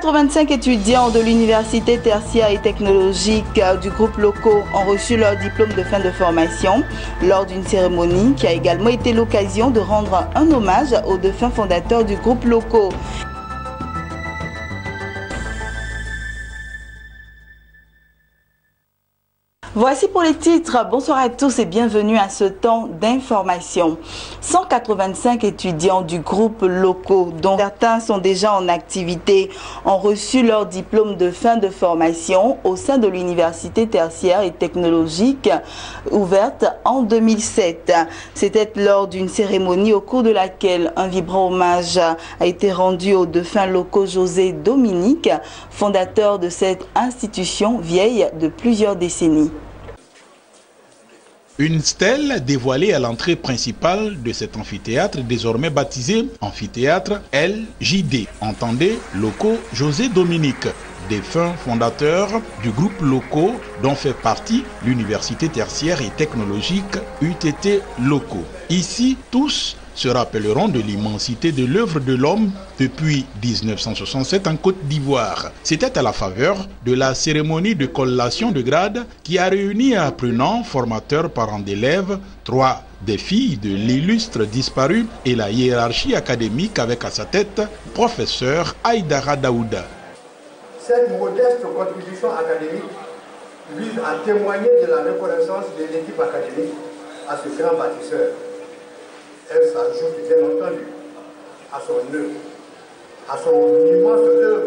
185 étudiants de l'université tertiaire et technologique du groupe Loco ont reçu leur diplôme de fin de formation lors d'une cérémonie qui a également été l'occasion de rendre un hommage aux défunts fondateurs du groupe Loco. Voici pour les titres. Bonsoir à tous et bienvenue à ce temps d'information. 185 étudiants du groupe Loco, dont certains sont déjà en activité, ont reçu leur diplôme de fin de formation au sein de l'université tertiaire et technologique ouverte en 2007. C'était lors d'une cérémonie au cours de laquelle un vibrant hommage a été rendu au défunt Loco José Dominique, fondateur de cette institution vieille de plusieurs décennies. Une stèle dévoilée à l'entrée principale de cet amphithéâtre, désormais baptisé amphithéâtre LJD. Entendez Loco José Dominique, défunt fondateur du groupe Loco dont fait partie l'université tertiaire et technologique UTT Loco. Ici, tous se rappelleront de l'immensité de l'œuvre de l'homme depuis 1967 en Côte d'Ivoire. C'était à la faveur de la cérémonie de collation de grade qui a réuni apprenants, formateurs, parents d'élèves, 3 des filles de l'illustre disparu et la hiérarchie académique avec à sa tête professeur Aïdara Daouda. Cette modeste contribution académique vise à témoigner de la reconnaissance de l'équipe académique à ce grand bâtisseur. Elle s'ajoute bien entendu à son œuvre, à son immense œuvre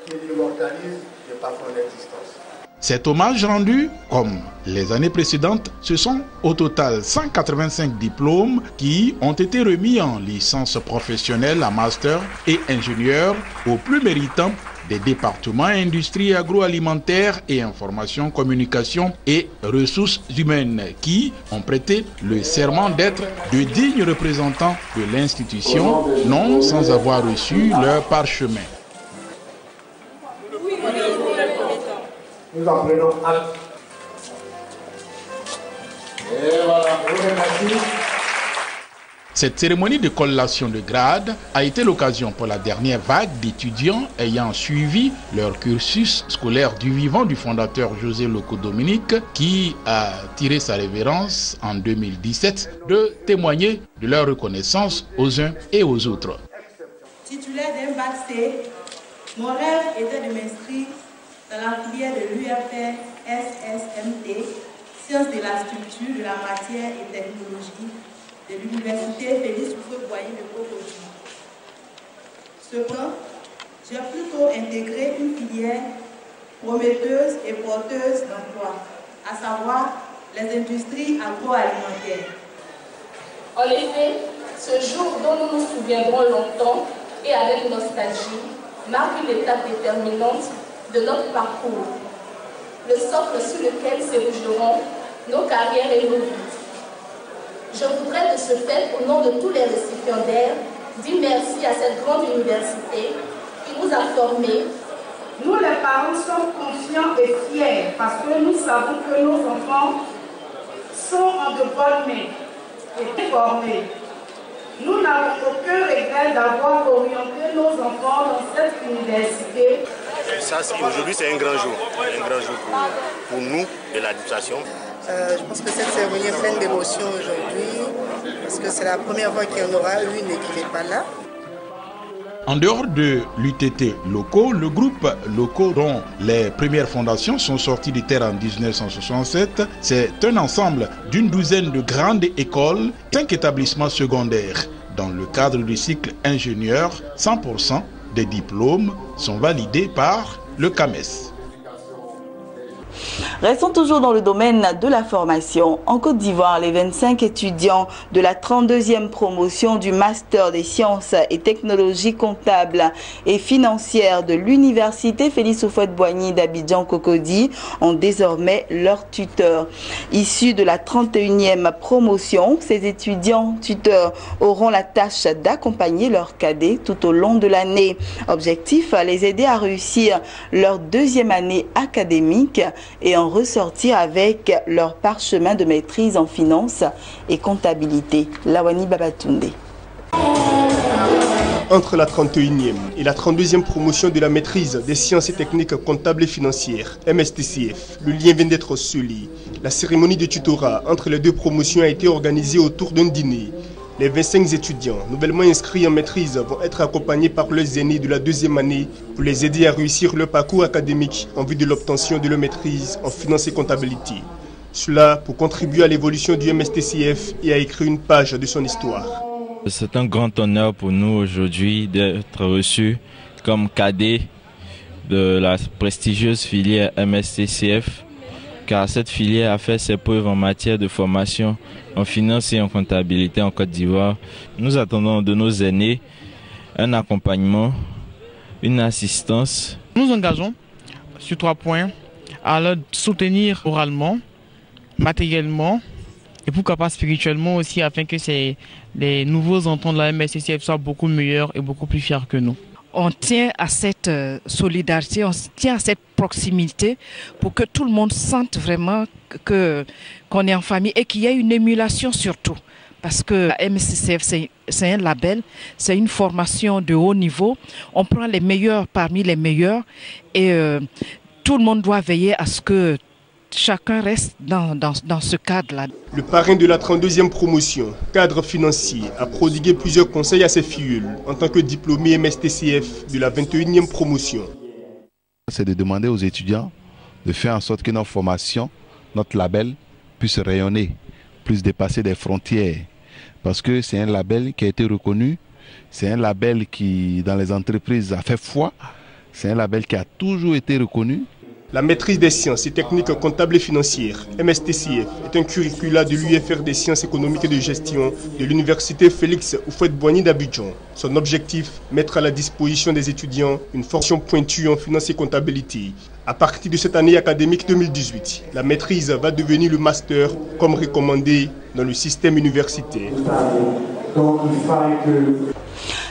qui l'immortalise de par son existence. Cet hommage rendu, comme les années précédentes, ce sont au total 185 diplômes qui ont été remis en licence professionnelle, à master et ingénieur aux plus méritants des départements industrie agroalimentaire et information, communication et ressources humaines qui ont prêté le serment d'être de dignes représentants de l'institution, non sans avoir reçu leur parchemin. Nous en prenons acte. Et voilà, merci. Cette cérémonie de collation de grade a été l'occasion pour la dernière vague d'étudiants ayant suivi leur cursus scolaire du vivant du fondateur José Loco Dominique, qui a tiré sa révérence en 2017, de témoigner de leur reconnaissance aux uns et aux autres. Titulaire d'un bac C, mon rêve était de m'inscrire dans la filière de l'UFR SSMT, sciences de la structure, de la matière et technologie, de l'université Félix Houphouët-Boigny de Cocody. Cependant, j'ai plutôt intégré une filière prometteuse et porteuse d'emploi, à savoir les industries agroalimentaires. En effet, ce jour dont nous nous souviendrons longtemps et avec nostalgie marque une étape déterminante de notre parcours, le socle sur lequel s'érigiront nos carrières et nos vies. Je voudrais de ce fait, au nom de tous les récipiendaires, dire merci à cette grande université qui nous a formés. Nous, les parents, sommes confiants et fiers parce que nous savons que nos enfants sont en de bonnes mains et formés. Nous n'avons aucun regret d'avoir orienté nos enfants dans cette université. Aujourd'hui, c'est un grand jour pour nous et l'administration. Je pense que cette cérémonie est pleine d'émotions aujourd'hui, parce que c'est la première fois qu'il y en aura une et qui n'est pas là. En dehors de l'UTT Loco, le groupe Loco, dont les premières fondations sont sorties de terre en 1967, c'est un ensemble d'une douzaine de grandes écoles, 5 établissements secondaires. Dans le cadre du cycle ingénieur, 100% des diplômes sont validés par le CAMES. Restons toujours dans le domaine de la formation. En Côte d'Ivoire, les 25 étudiants de la 32e promotion du Master des sciences et technologies comptables et financières de l'université Félix Houphouët-Boigny d'Abidjan-Cocody ont désormais leur tuteur. Issus de la 31e promotion, ces étudiants tuteurs auront la tâche d'accompagner leurs cadets tout au long de l'année. Objectif, les aider à réussir leur 2e année académique et en ressortir avec leur parchemin de maîtrise en finance et comptabilité. Lawani Babatunde. Entre la 31e et la 32e promotion de la maîtrise des sciences et techniques comptables et financières, MSTCF, le lien vient d'être scellé. La cérémonie de tutorat entre les deux promotions a été organisée autour d'un dîner. Les 25 étudiants nouvellement inscrits en maîtrise vont être accompagnés par leurs aînés de la deuxième année pour les aider à réussir leur parcours académique en vue de l'obtention de leur maîtrise en finance et comptabilité. Cela pour contribuer à l'évolution du MSTCF et à écrire une page de son histoire. C'est un grand honneur pour nous aujourd'hui d'être reçus comme cadet de la prestigieuse filière MSTCF, car cette filière a fait ses preuves en matière de formation en finance et en comptabilité en Côte d'Ivoire. Nous attendons de nos aînés un accompagnement, une assistance. Nous engageons sur 3 points à leur soutenir moralement, matériellement et pourquoi pas spirituellement aussi, afin que les nouveaux entrants de la MSTCF soient beaucoup meilleurs et beaucoup plus fiers que nous. On tient à cette solidarité, on tient à cette proximité pour que tout le monde sente vraiment qu'on est en famille et qu'il y ait une émulation surtout. Parce que la MSTCF, c'est un label, c'est une formation de haut niveau. On prend les meilleurs parmi les meilleurs et tout le monde doit veiller à ce que chacun reste dans ce cadre-là. Le parrain de la 32e promotion, cadre financier, a prodigué plusieurs conseils à ses filleuls en tant que diplômé MSTCF de la 21e promotion. C'est de demander aux étudiants de faire en sorte que notre formation, notre label, puisse rayonner, puisse dépasser des frontières. Parce que c'est un label qui a été reconnu, c'est un label qui, dans les entreprises, a fait foi, c'est un label qui a toujours été reconnu. La maîtrise des sciences et techniques comptables et financières, MSTCF, est un curricula de l'UFR des sciences économiques et de gestion de l'université Félix Houphouët-Boigny d'Abidjan. Son objectif, mettre à la disposition des étudiants une formation pointue en finance et comptabilité. À partir de cette année académique 2018, la maîtrise va devenir le master comme recommandé dans le système universitaire.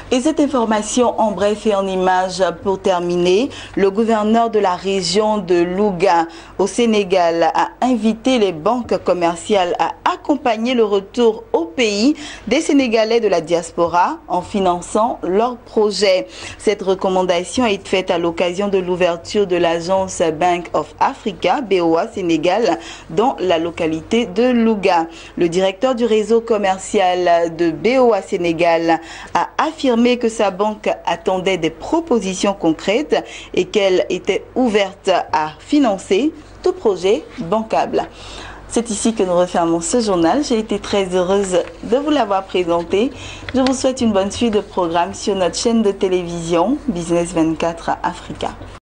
Et cette information en bref et en images pour terminer, le gouverneur de la région de Louga au Sénégal a invité les banques commerciales à accompagner le retour au pays des Sénégalais de la diaspora en finançant leurs projets. Cette recommandation est faite à l'occasion de l'ouverture de l'agence Bank of Africa, BOA Sénégal, dans la localité de Louga. Le directeur du réseau commercial de BOA Sénégal a affirmé que sa banque attendait des propositions concrètes et qu'elle était ouverte à financer tout projet bancable. C'est ici que nous refermons ce journal. J'ai été très heureuse de vous l'avoir présenté. Je vous souhaite une bonne suite de programmes sur notre chaîne de télévision Business 24 Africa.